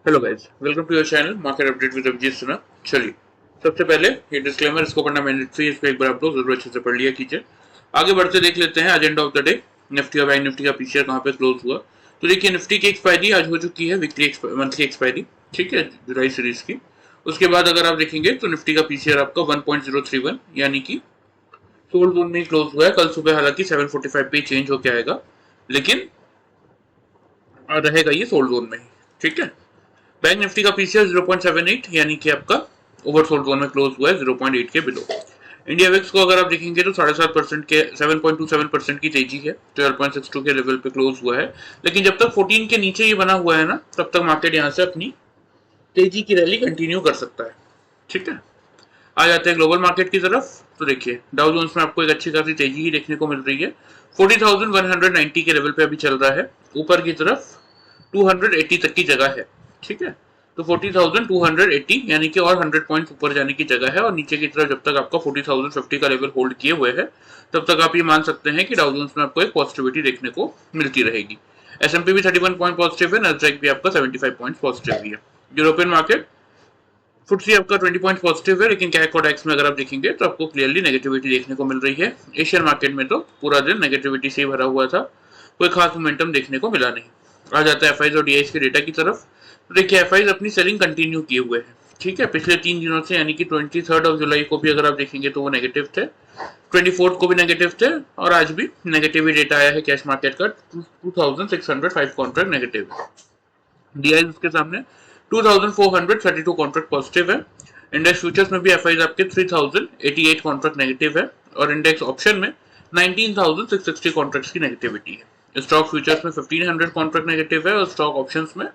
Hello guys, welcome to your channel market update with Abhijeet Suna. चलिए, सबसे पहले ये डिस्क्लेमर, इसको पढ़ना मैंडेटरी है, इसको एक बार आप लोग जरूर अच्छे से पढ़ लिया कीजिए। आगे बढ़ते देख लेते हैं agenda of the day. Nifty और बैंक निफ्टी का पीसीआर कहाँ पे क्लोज हुआ। तो देखिए, निफ्टी की एक्सपायरी आज हो चुकी है, वीकली मंथली एक्सपायरी, ठीक है, जुलाई सीरीज की। उसके बाद अगर आप देखेंगे तो निफ्टी का पीसीआर आपका 1.031 यानी कि सोल्ड जोन में क्लोज हुआ है। कल सुबह हालांकि 745 पे चेंज होकर आएगा, लेकिन रहेगा ये सोल्ड जोन में ही, ठीक है। बैंक निफ्टी का पीसीआर 0.78 यानी कि आपका ओवरसोल्ड जोन में क्लोज हुआ है 0.8 के बिलो। इंडिया विक्स को अगर आप देखेंगे तो 7.5% के 7.27% की तेजी है, 12.62 के लेवल पे क्लोज हुआ है। लेकिन जब तक 14 के नीचे ये बना हुआ है ना, तब तक मार्केट यहाँ से अपनी तेजी की रैली कंटिन्यू कर सकता है, ठीक है। आ जाते हैं ग्लोबल मार्केट की तरफ। तो देखिए, डाउ जोन्स में आपको एक अच्छी खासी तेजी ही देखने को मिल रही है। 40,190 के लेवल पे अभी चल रहा है। ऊपर की तरफ 280 तक की जगह है, ठीक है। तो 40,280 यानी कि और 100 पॉइंट्स ऊपर जाने की जगह है। और नीचे की तरफ जब तक आपका 40,050 का लेवल होल्ड किए हुए है, तब तक आप ये मान सकते हैं कि डाउ जोन्स में आपको एक पॉजिटिविटी देखने को मिलती रहेगी। S&P भी 31 पॉइंट पॉजिटिव है, नैस्डैक भी आपका 75 पॉइंट पॉजिटिव ही है। यूरोपियन मार्केट फुटसी आपका 20 पॉइंट पॉजिटिव है, लेकिन कैक और एक्स में अगर आप देखेंगे तो आपको क्लियरली नेगेटिविटी देखने को मिल रही है। एशियन मार्केट में तो पूरा दिन नेगेटिविटी से ही भरा हुआ था, कोई खास मोमेंटम देखने को मिला नहीं। आ जाता है एफआईज और डीआईज के डेटा की तरफ। तो देखिए, एफआईज अपनी सेलिंग कंटिन्यू किए हुए हैं, ठीक है, पिछले 3 दिनों से, यानी कि 23 जुलाई को भी अगर आप देखेंगे तो वो नेगेटिव थे, 24 को भी नेगेटिव थे, और आज भी नेगेटिव ही डेटा आया है कैश मार्केट का। 2605 कॉन्ट्रैक्ट नेगेटिव है। डीआईज उसके सामने 2432 कॉन्ट्रैक्ट पॉजिटिव है। इंडेक्स फ्यूचर्स में भी एफआईज आपके 3088 कॉन्ट्रैक्ट नेगेटिव है, और इंडेक्स ऑप्शन में 19660 कॉन्ट्रैक्ट्स की नेगेटिविटी है। स्टॉक फ्यूचर्स में 1500 कॉन्ट्रैक्ट नेगेटिव है, और स्टॉक ऑप्शंस में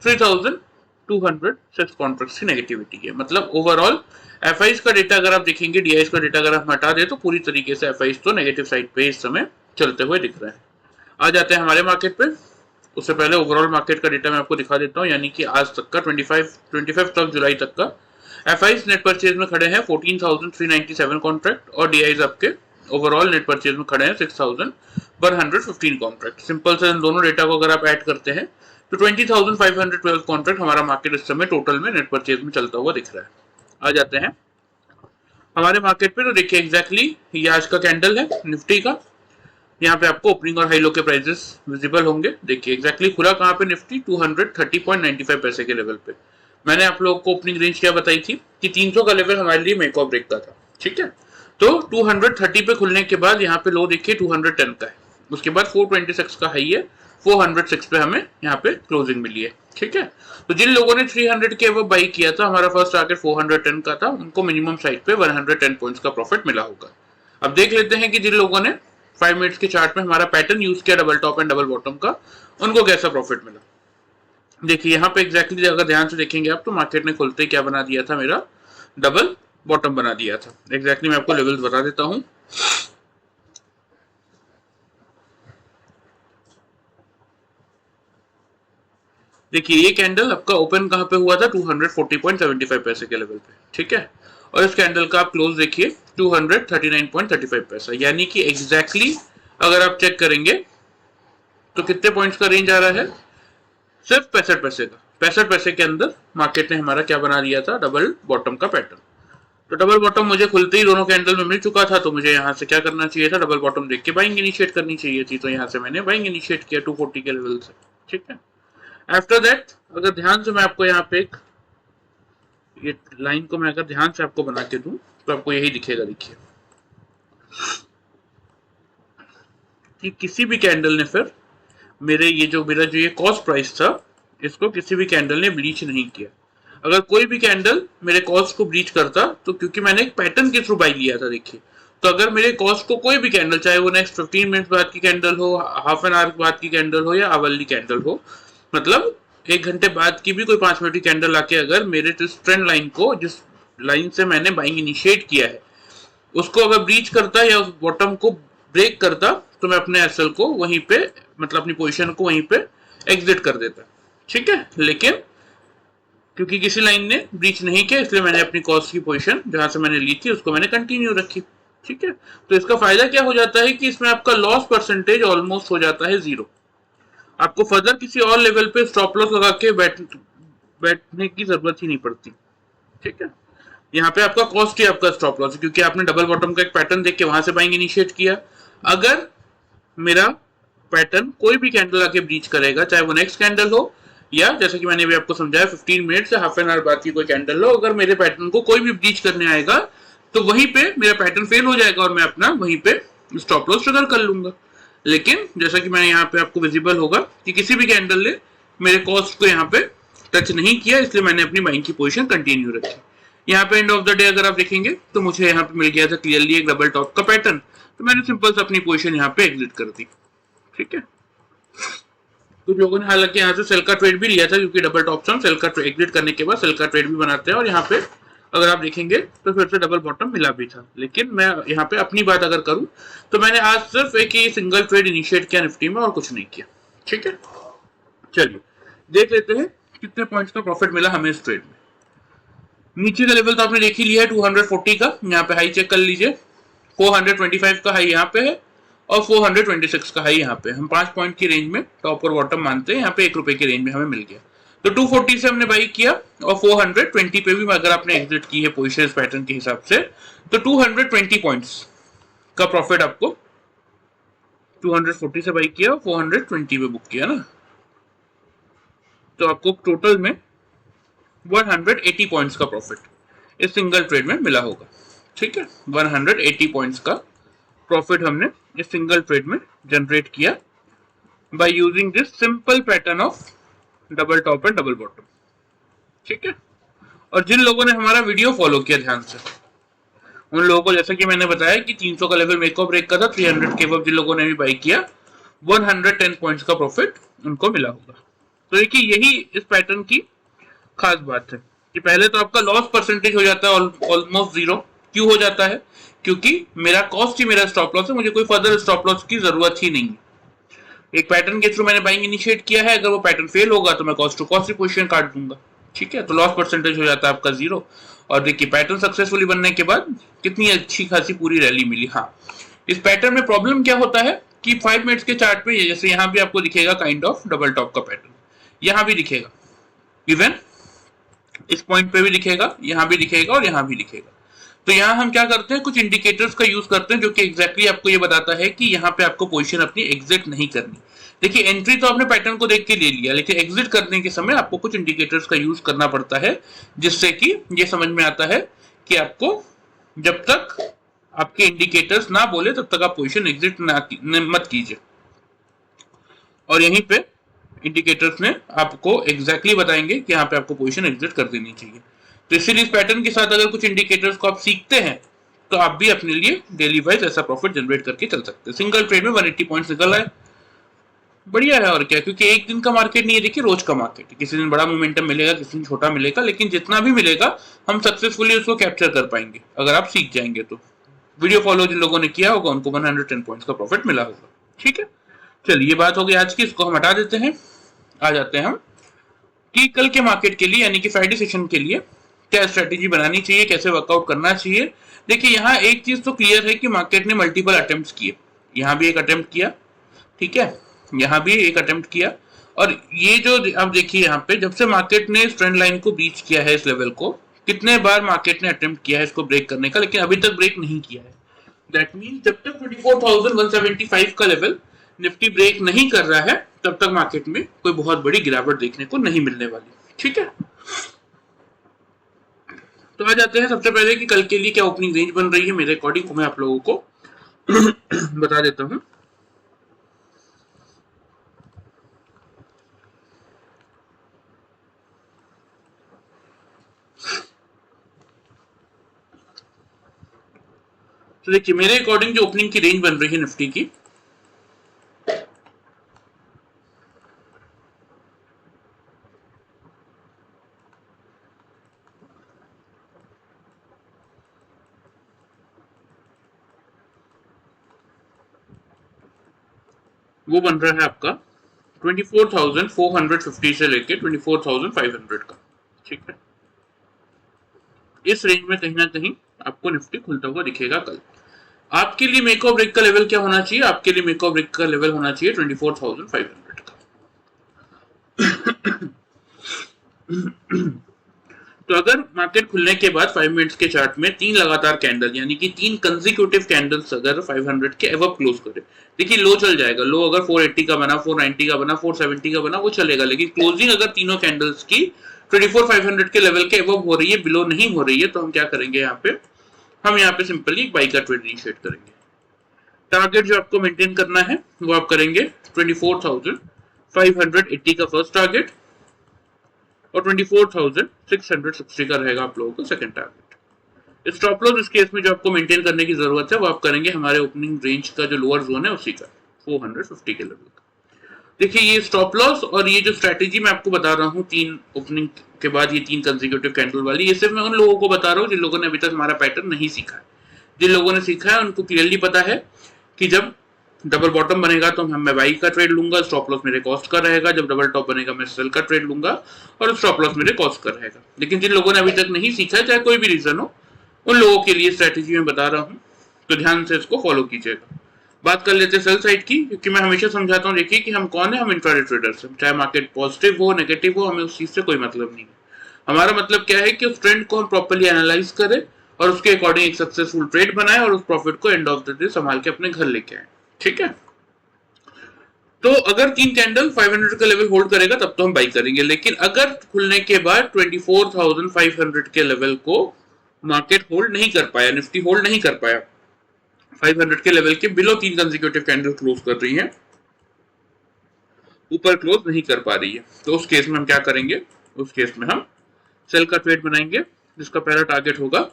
3206 कॉन्ट्रैक्ट्स की नेगेटिविटी है। मतलब ओवरऑल एफआईज का डेटा अगर आप देखेंगे, डीआईज का डेटा अगर आप हटा दे, तो पूरी तरीके से एफआईज तो नेगेटिव साइड पे इस समय चलते हुए दिख रहे हैं। आ जाते हैं हमारे मार्केट पे। उससे पहले ओवरऑल मार्केट का डेटा मैं आपको दिखा देता हूँ, यानी कि आज तक का 25 तक जुलाई तक का एफआईज नेट परचेज में खड़े हैं 14,397 कॉन्ट्रैक्ट, और डीआईज आपके ओवरऑल नेट परचेज में खड़े हैं 6,115 कॉन्ट्रैक्ट। सिंपल से इन दोनों डेटा को अगर आप ऐड करते हैं तो 20,512 कॉन्ट्रैक्ट हमारा मार्केट इस समय टोटल में नेट परचेज में चलता हुआ दिख रहा है। आ जाते हैं हमारे मार्केट पे। तो देखिए, एग्जैक्टली ये आज का कैंडल है निफ्टी का। यहाँ पे आपको ओपनिंग और हाई लो के प्राइसेस विजिबल होंगे। देखिए एग्जैक्टली खुला कहाँ पे निफ्टी 230.95 पैसे के लेवल पे। मैंने आप लोगों को ओपनिंग रेंज क्या बताई थी कि 300 का लेवल हमारे लिए मेक और ब्रेक का था, ठीक है। तो 230 पे खुलने के बाद यहाँ पे लो देखिए 210 का है, उसके बाद 426 का हाई है, 406 पे हमें यहाँ पे क्लोजिंग मिली है, ठीक है। तो जिन लोगों ने 300 के अब बाई किया था, हमारा फर्स्ट टारगेट 410 का था, उनको मिनिमम साइड पे 110 पॉइंट्स का प्रॉफिट मिला होगा। अब देख लेते हैं कि जिन लोगों ने 5 मिनट्स के चार्ट में हमारा पैटर्न यूज किया double top and double bottom का, उनको कैसा प्रॉफिट मिला। देखिए यहाँ पे एग्जैक्टली अगर ध्यान से देखेंगे आप, तो मार्केट ने खुलते क्या बना दिया था, मेरा डबल बॉटम बना दिया था। एग्जैक्टली मैं आपको लेवल्स बता देता हूं। देखिए ये कैंडल आपका ओपन कहां पे हुआ था, 240.75 पैसे के लेवल पे, ठीक है। और इस कैंडल का आप क्लोज देखिए 239.35 पैसा, यानी कि एग्जैक्टली अगर आप चेक करेंगे तो कितने पॉइंट्स का रेंज आ रहा है, सिर्फ 65 पैसे का। 65 पैसे के अंदर मार्केट ने हमारा क्या बना दिया था, डबल बॉटम का पैटर्न। तो डबल बॉटम मुझे खुलते ही दोनों कैंडल में मिल चुका था, तो मुझे यहाँ से क्या करना चाहिए था, डबल बॉटम देख के बाइंग इनिशिएट करनी चाहिए थी। तो यहाँ से मैंने बाइंग इनिशिएट किया 240 के लेवल से, ठीक है। आफ्टर दैट अगर ध्यान से मैं आपको यहाँ पे एक ये लाइन को मैं अगर ध्यान से आपको बना के दूं, तो आपको यही दिखेगा। देखिए कि किसी भी कैंडल ने फिर मेरा जो ये कॉस्ट प्राइस था, इसको किसी भी कैंडल ने ब्रीच नहीं किया। अगर कोई भी कैंडल मेरे कॉस्ट को ब्रीच करता, तो क्योंकि मैंने एक पैटर्न के थ्रू बाई लिया था, देखिए, तो अगर मेरे कॉस्ट को कोई भी कैंडल, चाहे वो नेक्स्ट 15 मिनट बाद की कैंडल हो, हाफ एन आवर बाद की कैंडल हो, या आवरली कैंडल हो, मतलब 1 घंटे बाद की भी कोई 5 मिनट की कैंडल आके अगर मेरे ट्रेंड लाइन को, जिस लाइन से मैंने बाइंग इनिशिएट किया है, उसको अगर ब्रीच करता या उस बॉटम को ब्रेक करता, तो मैं अपने एसएल को वहीं पे, मतलब अपनी पोजीशन को वहीं पे एग्जिट कर देता, ठीक है। लेकिन क्योंकि किसी लाइन ने ब्रीच नहीं किया, इसलिए मैंने अपनी कॉस्ट की पोजीशन जहां से मैंने ली थी उसको मैंने कंटिन्यू रखी, ठीक है। तो इसका फायदा क्या हो जाता है कि इसमें आपका लॉस परसेंटेज ऑलमोस्ट हो जाता है 0। आपको फर्दर किसी और लेवल पे स्टॉप लॉस लगा के बैठने की जरूरत ही नहीं पड़ती। ठीक है, यहाँ पे आपका कॉस्ट ही आपका स्टॉप लॉस है, क्योंकि आपने डबल बॉटम का एक पैटर्न देख के वहां से बाइंग इनिशिएट किया। अगर मेरा पैटर्न कोई भी कैंडल आके ब्रीच करेगा, चाहे वो नेक्स्ट कैंडल हो या जैसे कि मैंने भी आपको समझाया 15 मिनट से हाफ एन आवर बाद की कोई कैंडल हो, अगर मेरे पैटर्न को कोई भी ब्रीच करने आएगा तो वहीं पे मेरा पैटर्न फेल हो जाएगा और मैं अपना वहीं पे स्टॉप लॉस ट्रिगर कर लूंगा। लेकिन जैसा कि मैंने यहाँ पे आपको विजिबल होगा कि किसी भी कैंडल ने मेरे कॉस्ट को यहाँ पे टच नहीं किया, इसलिए मैंने अपनी बाइंग की पोजीशन कंटिन्यू रखी। यहाँ पे एंड ऑफ द डे अगर आप देखेंगे तो मुझे यहाँ पे मिल गया था क्लियरली एक डबल टॉप का पैटर्न, तो मैंने सिंपल से अपनी पोजीशन यहाँ पे एग्जिट कर दी। ठीक है, कुछ लोगों ने हालांकि यहाँ से सेल का ट्रेड भी लिया था, क्योंकि डबल टॉप से हम सेल का एग्जिट करने के बाद सेल का ट्रेड भी बनाते हैं, और यहाँ पे अगर आप देखेंगे तो फिर से डबल बॉटम मिला भी था। लेकिन मैं यहाँ पे अपनी बात अगर करूं तो मैंने आज सिर्फ एक ही सिंगल ट्रेड इनिशिएट किया निफ्टी में और कुछ नहीं किया। ठीक है, चलिए देख लेते हैं कितने पॉइंट्स का प्रॉफिट मिला हमें इस ट्रेड में। नीचे का लेवल तो आपने देख ही लिया है 240 का, यहाँ पे हाई चेक कर लीजिए। 425 का हाई यहाँ पे है और 426 का हाई यहाँ पे। हम 5 पॉइंट की रेंज में टॉप और बॉटम मानते हैं, यहाँ पे 1 रुपए की रेंज में हमें मिल गया। तो 240 से हमने बाई किया और 420 पे भी अगर आपने एग्जिट की है पोजीशन इस पैटर्न के हिसाब से, तो 220 पॉइंट्स का प्रॉफिट आपको 240 से बाई किया और 420 पे बुक किया ना, तो आपको टोटल में 180 पॉइंट्स का प्रॉफिट इस सिंगल ट्रेड में मिला होगा। ठीक है, 180 पॉइंट्स का प्रॉफिट हमने इस सिंगल ट्रेड में जनरेट किया by using this simple pattern of double top and double bottom. ठीक है, और जिन लोगों ने हमारा वीडियो फॉलो किया ध्यान से, उन लोगों को जैसा कि मैंने बताया कि 300 का लेवल मेक और ब्रेक का था, 300 के अब जिन लोगों ने भी बाई किया 110 पॉइंट्स का प्रॉफिट उनको मिला होगा। तो देखिए यही इस पैटर्न की खास बात है कि पहले तो आपका लॉस परसेंटेज हो जाता है ऑलमोस्ट जीरो। क्यों हो जाता है? क्योंकि मेरा कॉस्ट ही मेरा स्टॉप लॉस है, मुझे कोई फर्दर स्टॉप लॉस की जरूरत ही नहीं है। एक पैटर्न के थ्रू मैंने बाइंग इनिशिएट किया है, अगर वो पैटर्न फेल होगा तो मैं कॉस्ट टू कॉस्ट की पोजीशन काट दूंगा। ठीक है, तो लॉस परसेंटेज हो जाता है आपका जीरो। और देखिए पैटर्न सक्सेसफुली बनने के बाद कितनी अच्छी खासी पूरी रैली मिली। हाँ, इस पैटर्न में प्रॉब्लम क्या होता है कि 5 मिनट्स के चार्ट पे जैसे यहाँ भी आपको दिखेगा काइंड ऑफ डबल टॉप का पैटर्न, यहाँ भी दिखेगा, इवन इस पॉइंट पे भी दिखेगा, यहाँ भी दिखेगा और यहाँ भी दिखेगा। तो यहाँ हम क्या करते हैं, कुछ इंडिकेटर्स का यूज करते हैं जो कि एग्जैक्टली आपको ये बताता है कि यहाँ पे आपको पोजीशन अपनी एग्जिट नहीं करनी। देखिए एंट्री तो आपने पैटर्न को देख के ले लिया, लेकिन एग्जिट करने के समय आपको कुछ इंडिकेटर्स का यूज करना पड़ता है, जिससे कि ये समझ में आता है कि आपको जब तक आपके इंडिकेटर्स ना बोले तब तक आप पोजीशन एग्जिट मत कीजिए। और यहीं पे इंडिकेटर्स ने आपको एग्जैक्टली बताएंगे कि यहाँ पे आपको पोजीशन एग्जिट कर देनी चाहिए। तो इसीलिए इस पैटर्न के साथ अगर कुछ इंडिकेटर्स को आप सीखते हैं तो आप भी अपने लिए डेली वाइज ऐसा प्रॉफिट जनरेट करके चल सकते हैं। सिंगल ट्रेड में 180 पॉइंट्स निकल आए, बढ़िया है। और क्या, क्योंकि एक दिन का मार्केट नहीं है, देखिए रोज का मार्केट है। किसी दिन बड़ा मोमेंटम मिलेगा, किसी दिन छोटा मिलेगा, लेकिन जितना भी मिलेगा हम सक्सेसफुली उसको कैप्चर कर पाएंगे अगर आप सीख जाएंगे तो। वीडियो फॉलो जिन लोगों ने किया होगा उनको 110 पॉइंट्स का प्रॉफिट मिला होगा। ठीक है, चलिए ये बात हो गई आज की, इसको हम हटा देते हैं। आ जाते हैं हम कि कल के मार्केट के लिए यानी कि फ्राइडे सेशन के लिए क्या स्ट्रेटेजी बनानी चाहिए, कैसे वर्कआउट करना चाहिए। देखिए यहाँ एक चीज तो क्लियर है कि मार्केट ने मल्टीपल अटेम्प्ट किए। यहाँ भी एक अटेम्प्ट किया, ठीक है, यहाँ भी एक अटेम्प्ट किया, और ये जो आप देखिए यहाँ पे जब से मार्केट ने ट्रेंड लाइन को ब्रीच किया है, इस लेवल को कितने बार मार्केट ने अटेम्प्ट किया है इसको ब्रेक करने का, लेकिन अभी तक ब्रेक नहीं किया है। दैट मीन्स जब तक 24,175 का लेवल निफ्टी ब्रेक नहीं कर रहा है तब तक मार्केट में कोई बहुत बड़ी गिरावट देखने को नहीं मिलने वाली। ठीक है, तो आ जाते हैं सबसे पहले कि कल के लिए क्या ओपनिंग रेंज बन रही है मेरे अकॉर्डिंग, मैं आप लोगों को बता देता हूं। तो देखिए मेरे अकॉर्डिंग जो ओपनिंग की रेंज बन रही है निफ्टी की, वो बन रहा है आपका 24,450 से लेके 24,500 का। ठीक है, इस रेंज में कहीं ना कहीं आपको निफ्टी खुलता हुआ दिखेगा कल। आपके लिए मेक और ब्रेक का लेवल क्या होना चाहिए? आपके लिए मेक और ब्रेक का लेवल होना चाहिए 24,500 का। तो अगर मार्केट खुलने के बाद 5 मिनट्स के चार्ट में तीन लगातार कैंडल यानी कि तीन कंसेक्यूटिव कैंडल्स अगर 500 के एवब क्लोज करे, देखिए लो चल जाएगा, लो अगर 480 का बना, 490 का बना, 470 का बना वो चलेगा, लेकिन क्लोजिंग अगर तीनों कैंडल्स की 24,500 के लेवल के एवब हो रही है, बिलो नहीं हो रही है, तो हम क्या करेंगे यहाँ पे, हम यहाँ पे सिंपली बाई का ट्रेड इनिशिएट करेंगे। टारगेट जो आपको मेंटेन करना है वो आप करेंगे 24,580 का फर्स्ट टारगेट और 24,660 का रहेगा आप लोगों का सेकंड टारगेट। स्टॉप लॉस इस केस में जो आपको मेंटेन करने की जरूरत है वो आप करेंगे हमारे ओपनिंग रेंज का जो लोअर जोन है उसी का 450 के लेवल का। देखिए ये स्टॉप लॉस और ये जो स्ट्रैटेजी मैं आपको बता रहा हूँ तीन ओपनिंग के बाद ये तीन कंसेक्यूटिव कैंडल वाली, ये सिर्फ मैं उन लोगों को बता रहा हूँ जिन लोगों ने अभी तक हमारा पैटर्न नहीं सीखा है। जिन लोगों ने सीखा है उनको क्लियरली पता है कि जब डबल बॉटम बनेगा तो मैं बाई का ट्रेड लूंगा, स्टॉप लॉस मेरे कॉस्ट का रहेगा, जब डबल टॉप बनेगा मैं सेल का ट्रेड लूंगा और स्टॉप लॉस मेरे कॉस्ट का रहेगा। लेकिन जिन लोगों ने अभी तक नहीं सीखा है, चाहे कोई भी रीजन हो, उन लोगों के लिए स्ट्रैटेजी मैं बता रहा हूँ, तो ध्यान से इसको फॉलो कीजिएगा। बात कर लेते हैं सेल साइड की, क्योंकि मैं हमेशा समझाता हूँ, देखिए कि हम कौन है, हम इंट्राडे ट्रेडर्स हैं। चाहे मार्केट पॉजिटिव हो नेगेटिव हो, हमें उस चीज से कोई मतलब नहीं है। हमारा मतलब क्या है कि उस ट्रेंड को हम प्रॉपर्ली एनालाइज करें और उसके अकॉर्डिंग एक सक्सेसफुल ट्रेड बनाए और उस प्रॉफिट को एंड ऑफ द डे संभाल के अपने घर लेके आए। ठीक है, तो अगर तीन कैंडल 500 का लेवल होल्ड करेगा तब तो हम बाई करेंगे, लेकिन अगर खुलने के बाद 24,500 के लेवल को मार्केट होल्ड नहीं कर पाया, निफ्टी होल्ड नहीं कर पाया, 500 के लेवल के बिलो तीन कंसेक्यूटिव कैंडल क्लोज कर रही है, ऊपर क्लोज नहीं कर पा रही है, तो उस केस में हम क्या करेंगे, उस केस में हम सेल का ट्रेड बनाएंगे, जिसका पहला टारगेट होगा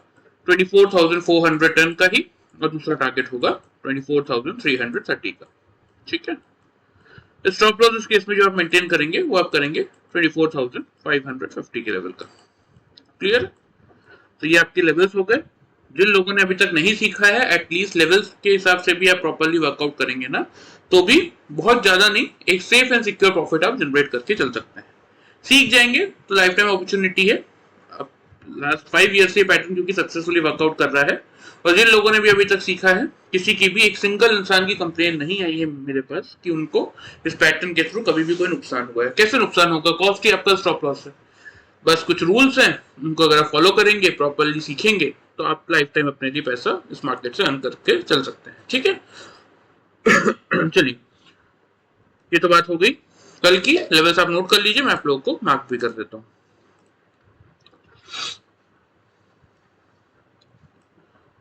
24,410 का ही और दूसरा टारगेट होगा 24,330 का। ठीक है, स्टॉप लॉस इस केस में जो आप मेंटेन करेंगे वो आप करेंगे 24,550 के लेवल का। क्लियर, तो ये आपके लेवल्स हो गए। जिन लोगों ने अभी तक नहीं सीखा है, एटलीस्ट लेवल्स के हिसाब से भी आप प्रॉपर्ली वर्कआउट करेंगे ना, तो भी बहुत ज्यादा नहीं, एक सेफ एंड सिक्योर प्रॉफिट आप जनरेट करके चल सकते हैं। सीख जाएंगे तो लाइफ टाइम अपॉर्चुनिटी है। लास्ट 5 ईयर से पैटर्न क्योंकि सक्सेसफुली वर्कआउट कर रहा है, और जिन लोगों ने भी अभी तक सीखा है, किसी की भी एक सिंगल इंसान की कंप्लेन नहीं आई है मेरे पास कि उनको इस पैटर्न के थ्रू कभी भी कोई नुकसान हुआ है। कैसे नुकसान होगा, कॉस्ट ही आपका स्टॉप लॉस है। बस कुछ रूल्स हैं, उनको अगर आप फॉलो करेंगे, प्रॉपर्ली सीखेंगे, तो आप लाइफ टाइम अपने लिए पैसा इस मार्केट से अर्न करके चल सकते हैं। ठीक है, चलिए ये तो बात हो गई। कल की लेवल्स आप नोट कर लीजिए, मैं आप लोगों को मार्क भी कर देता हूँ।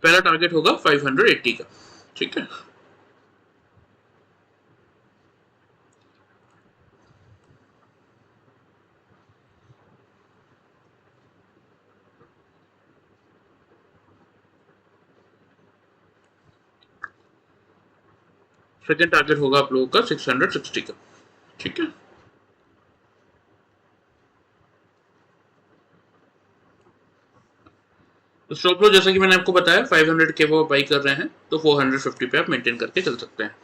पहला टारगेट होगा 580 का। ठीक है, सेकंड टारगेट होगा आप लोगों का 660 का। ठीक है, तो स्टॉप लॉस जैसा कि मैंने आपको बताया 500 के वो बाई कर रहे हैं, तो 450 पे आप मेंटेन करके चल सकते हैं।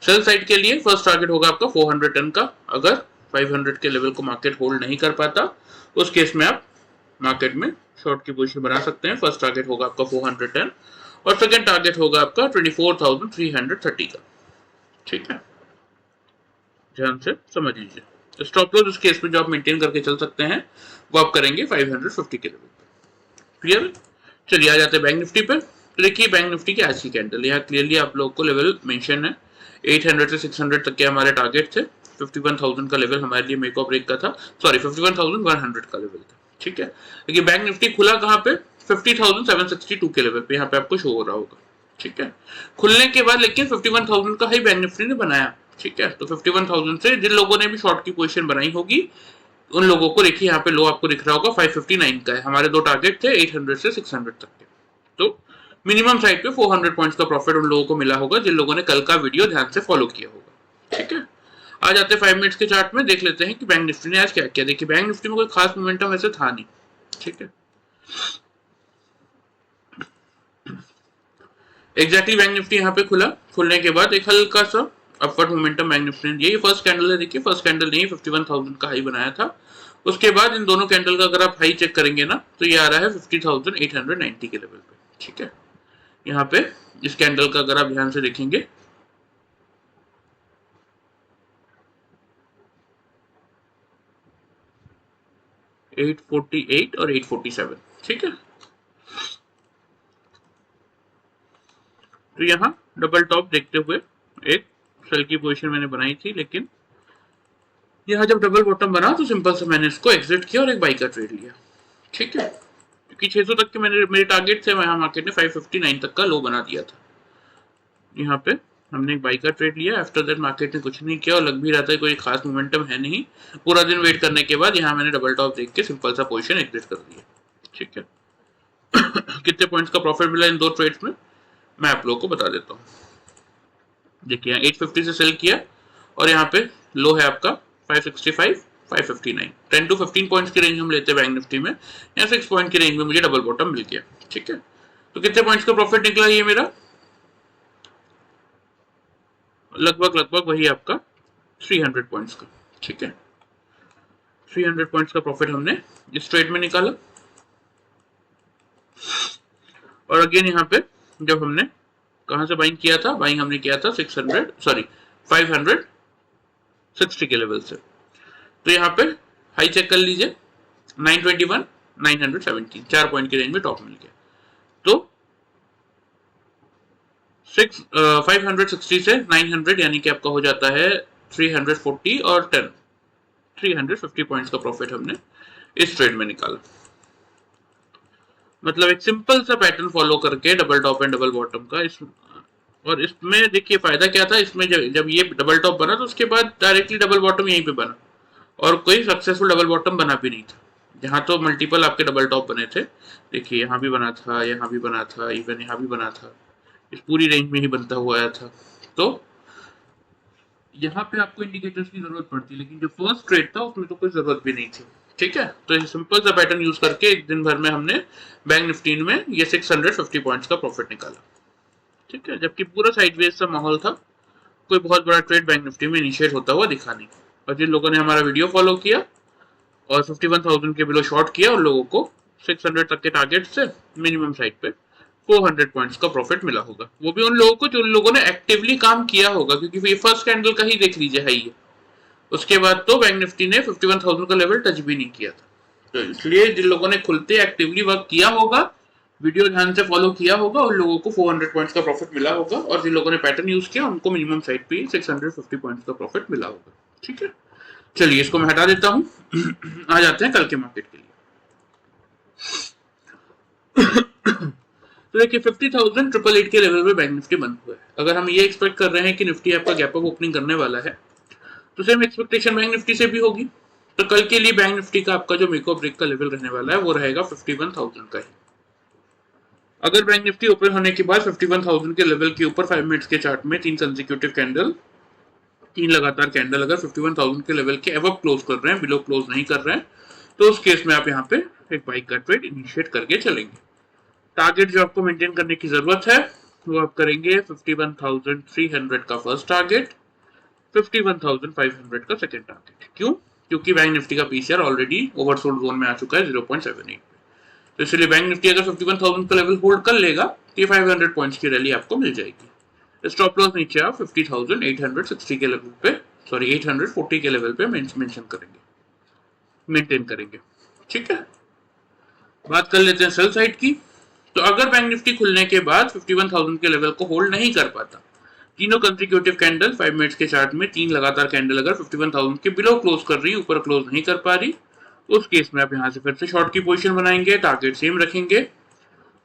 सेल साइड के लिए फर्स्ट टारगेट होगा आपका 410 का। अगर 500 के लेवल को मार्केट होल्ड नहीं कर पाता, उस केस में आप मार्केट में शॉर्ट की पोजीशन बना सकते हैं। फर्स्ट टारगेट होगा आपका 410 और सेकंड टारगेट होगा आपका 24,330 का। ठीक है, ध्यान से समझ लीजिए। स्टॉप लॉस इस केस में जो आप मेंटेन करके चल सकते हैं वो आप करेंगे 550 के लेवल पे। क्लियर, चलिए आ जाते हैं बैंक निफ्टी पे। तो देखिए बैंक निफ्टी की आज की कैंडल, यहाँ क्लियरली आप लोग को लेवल मेंशन है, 800 से 600 तक के हमारे टारगेट थे। 51,000 का लेवल हमारे लिए मेक और ब्रेक का था, सॉरी 51,100 का लेवल था। ठीक है, लेकिन बैंक निफ्टी खुला कहाँ पे, 50,762 के लेवल पे, यहाँ पे आपको शो हो रहा होगा। ठीक है, खुलने के बाद लेकिन 51,000 का ही बैंक निफ्टी ने बनाया। ठीक है, तो 51,000 से जिन लोगों ने भी शॉर्ट की पोजीशन बनाई होगी, उन लोगों को देखिए यहाँ पे लो आपको दिख रहा होगा 559 का है। हमारे दो टारगेट थे 800 से 600 तक के, तो मिनिमम साइड पे 400 पॉइंट्स का प्रॉफिट उन लोगों को मिला होगा जिन लोगों ने कल का वीडियो ध्यान से फॉलो किया होगा। ठीक है, आ जाते हैं 5 मिनट्स के चार्ट में, देख लेते हैं कि बैंक निफ्टी ने आज क्या किया। देखिए बैंक निफ्टी में कोई खास मोमेंटम वैसे था नहीं। ठीक है, एग्जैक्टली बैंक निफ्टी यहाँ पे खुला, खुलने के बाद एक हल्का सा अपवर्ड मोमेंटम बैंक निफ्टी ने, ये फर्स्ट कैंडल है, देखिए फर्स्ट कैंडल नहीं, 51,000 का हाई बनाया था। उसके बाद इन दोनों कैंडल का अगर आप हाई चेक करेंगे ना, तो ये आ रहा है 50,890 के लेवल पे। ठीक है, यहाँ पे इस कैंडल का अगर आप ध्यान से देखेंगे, 848 और 847, ठीक है। तो यहाँ डबल टॉप देखते हुए एक सेल की पोजीशन मैंने बनाई थी, लेकिन यहाँ जब डबल बॉटम बना तो सिंपल से मैंने इसको एग्जिट किया और एक बाई का ट्रेड लिया, ठीक है। क्योंकि 600 तक के मेरे टारगेट थे, यहाँ मार्केट ने 559 तक का लो बना दिया था। यहाँ पे हमने एक बाई का ट्रेड लिया। आफ्टर दैट मार्केट ने कुछ नहीं किया और लग भी रहा था कोई खास मोमेंटम है नहीं। पूरा दिन वेट करने के बाद यहाँ मैंने डबल टॉप देख के सिंपल सा पोजीशन एग्जिट कर दिया, ठीक है। कितने पॉइंट्स का प्रॉफिट मिला इन दो ट्रेड्स में मैं आप लोगों को बता देता हूँ। देखिए यहाँ 850 से सेल किया और यहाँ पे लो है आपका 565, 559, 10 to 15 पॉइंट्स की रेंज हम लेते हैं बैंक निफ्टी में। यहाँ 6 पॉइंट की रेंज में मुझे डबल बॉटम मिल गया, ठीक है। तो कितने पॉइंट्स का प्रॉफिट निकला ये मेरा, लगभग वही आपका 300 पॉइंट्स का, ठीक है। 300 पॉइंट्स का प्रॉफिट हमने इस ट्रेड में निकाला। और अगेन यहाँ पे जब हमने कहां से बाइंग किया था, बाइंग हमने किया था 560 के लेवल से। तो यहाँ पे हाई चेक कर लीजिए 921, 917, 4 पॉइंट की रेंज में टॉप मिल गया। तो 560 से 900 यानी कि आपका हो जाता है 340 और 10, 350 पॉइंट्स का प्रॉफिट हमने इस ट्रेड में निकाला। मतलब एक सिंपल सा पैटर्न फॉलो करके double top and double bottom का और इसमें देखिए फायदा क्या था, इसमें जब ये डबल टॉप बना तो उसके बाद डायरेक्टली डबल बॉटम यहीं पे बना और कोई सक्सेसफुल डबल बॉटम बना भी नहीं था। यहाँ तो मल्टीपल आपके डबल टॉप बने थे, देखिए यहाँ भी बना था, यहाँ भी बना था, इवन यहाँ भी बना था, इस पूरी रेंज में ही बनता हुआ आया था। तो यहाँ पे आपको इंडिकेटर्स की जरूरत पड़ती, लेकिन जो फर्स्ट ट्रेड था उसमें तो कोई जरूरत भी नहीं थी, ठीक है। तो ये सिंपल सा पैटर्न यूज करके एक दिन भर में हमने बैंक निफ्टी में ये 650 पॉइंट्स का प्रॉफिट निकाला, ठीक है। जबकि पूरा साइडवेज सा माहौल था, कोई बहुत बड़ा ट्रेड बैंक निफ्टी में इनिशिएट होता हुआ दिखा नहीं। और जिन लोगों ने हमारा वीडियो फॉलो किया और 51,000 के बिलो शॉर्ट किया उन लोगों को 600 तक के टारगेट से मिनिमम साइड पे 400 पॉइंट्स का प्रॉफिट मिला होगा। वो भी उन लोगों को जो उन लोगों ने एक्टिवली काम किया होगा, क्योंकि ये फर्स्ट कैंडल का ही देख लीजिए हाई है, उसके बाद तो बैंक निफ्टी ने 51,000 का लेवल टच भी नहीं किया था। तो इसलिए जिन लोगों ने खुलते एक्टिवली वर्क किया होगा, वीडियो ध्यान से फॉलो किया होगा, उन लोगों को 400 पॉइंट्स का प्रॉफिट मिला होगा और जिन लोगों ने पैटर्न यूज किया उनको मिनिमम साइड पे 650 पॉइंट्स का प्रॉफिट मिला होगा, ठीक है। चलिए इसको मैं हटा देता हूं। आ जाते हैं कल के मार्केट के लिए। तो देखिए 50,888 के लेवल पे बैंक निफ्टी बंद हुआ है। अगर हम ये एक्सपेक्ट कर रहे हैं कि निफ्टी आपका गैप अप ओपनिंग करने वाला है तो सेम एक्सपेक्टेशन बैंक निफ्टी से भी होगी। तो कल के लिए बैंक निफ्टी का आपका जो मेक और ब्रेक का लेवल रहने वाला है वो रहेगा 51,000 का ही। अगर बैंक निफ्टी ओपन होने के बाद 51,000 के लेवल के ऊपर 5 मिनट्स के चार्ट में 3 कंसेक्यूटिव कैंडल, 3 लगातार कैंडल अगर 51,000 के लेवल के अबव क्लोज कर रहे हैं, बिलो क्लोज नहीं कर रहे हैं, तो उस केस में आप यहाँ पे एक बाई का ट्रेड इनिशिएट करके चलेंगे। टारगेट जो आपको मेंटेन करने की जरूरत है वो आप करेंगे 51,300 का फर्स्ट टारगेट, 51,500 का सेकंड टारगेट। क्यों? क्योंकि बैंक निफ्टी का पीसीआर ऑलरेडी ओवरसोल्ड जोन में आ चुका है 0.78 पे। तो इसलिए बैंक निफ्टी अगर 51,000 का लेवल होल्ड कर लेगा तो ये 500 पॉइंट्स की रैली आपको मिल जाएगी। स्टॉप लॉस नीचे आप 50,860 के लेवल पे, सॉरी 840 के लेवल पे मेंशन करेंगे, मेंटेन करेंगे, ठीक है। बात कर लेते हैं सेल साइड की। तो अगर बैंक निफ्टी खुलने के बाद 51,000 के लेवल को होल्ड नहीं कर पाता, तीनों कंसेक्यूटिव कैंडल 5 मिनट्स के चार्ट में 3 लगातार कैंडल अगर 51,000 के बिलो क्लोज कर रही, ऊपर क्लोज नहीं कर पा रही, उस केस में आप यहां से फिर से शॉर्ट की पोजीशन बनाएंगे, टारगेट सेम रखेंगे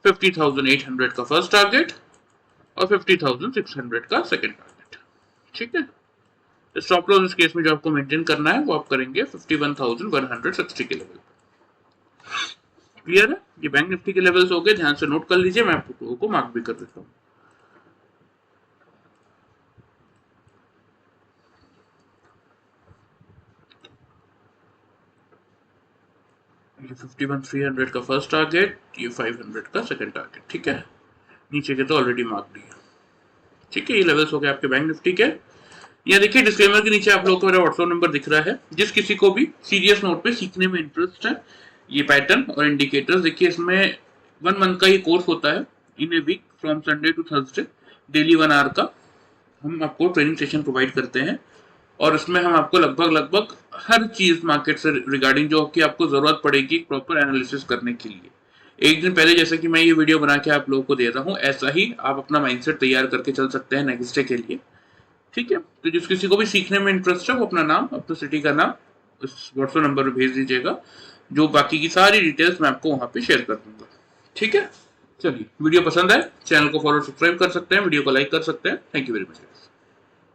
50,800 का फर्स्ट टारगेट और 50,600 का सेकंड टारगेट, ठीक है। स्टॉप लॉस इस केस में जो आपको मेंटेन करना है वो आप करेंगे 51,160 के लेवल। क्लियर है? ये बैंक निफ्टी के लेवल्स हो गए, ध्यान से नोट कर लीजिए, मैं आप लोगों को मार्क भी कर देता हूँ। ये 51,300 का फर्स्ट टारगेट, ये 500 का सेकंड टारगेट, ठीक है। नीचे के तो ऑलरेडी मार्क दिया, ठीक है। ये लेवल्स हो गए आपके बैंक निफ्टी के। यहाँ देखिए डिस्क्लेमर के नीचे आप लोगों को मेरा व्हाट्सएप नंबर दिख रहा है। जिस किसी को भी सीरियस नोट पे सीखने में इंटरेस्ट है, ये पैटर्न और इंडिकेटर्स देखिए, इसमें 1 मंथ का ये कोर्स होता है in a week from Sunday to Thursday, daily 1 hour का हम आपको ट्रेनिंग सेशन प्रोवाइड करते हैं। और उसमें हम आपको लगभग हर चीज मार्केट से रिगार्डिंग जो कि आपको जरूरत पड़ेगी प्रॉपर एनालिसिस करने के लिए, एक दिन पहले जैसे कि मैं ये वीडियो बना के आप लोगों को दे रहा हूँ, ऐसा ही आप अपना माइंडसेट तैयार करके चल सकते हैं नेक्स्ट डे के लिए। ठीक है, तो जिस किसी को भी सीखने में इंटरेस्ट है वो अपना नाम, अपने सिटी का नाम उस व्हाट्सएप नंबर पर भेज दीजिएगा, जो बाकी की सारी डिटेल्स मैं आपको वहां पे शेयर कर दूंगा। ठीक है, चलिए वीडियो पसंद आए चैनल को फॉलो सब्सक्राइब कर सकते हैं, वीडियो को लाइक कर सकते हैं। Thank you very much.